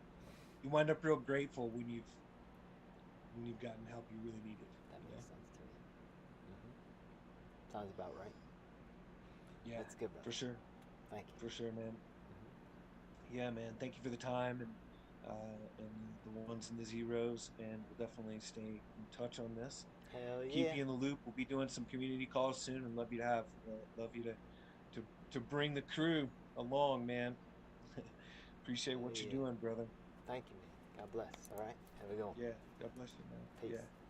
You wind up real grateful when you've gotten help you really needed, That you know? makes sense to me. Sounds about right. Yeah, That's good, for brother. sure. Thank For you. sure, man. Yeah, man. Thank you for the time and the ones and the zeros, and we'll definitely stay in touch on this. Hell Keep yeah. you in the loop. We'll be doing some community calls soon, and love you to bring the crew along, man. Appreciate Hell what you're yeah. doing, brother. Thank you, man. God bless. All right. Have a good one. Yeah. God bless you, man. Peace. Yeah.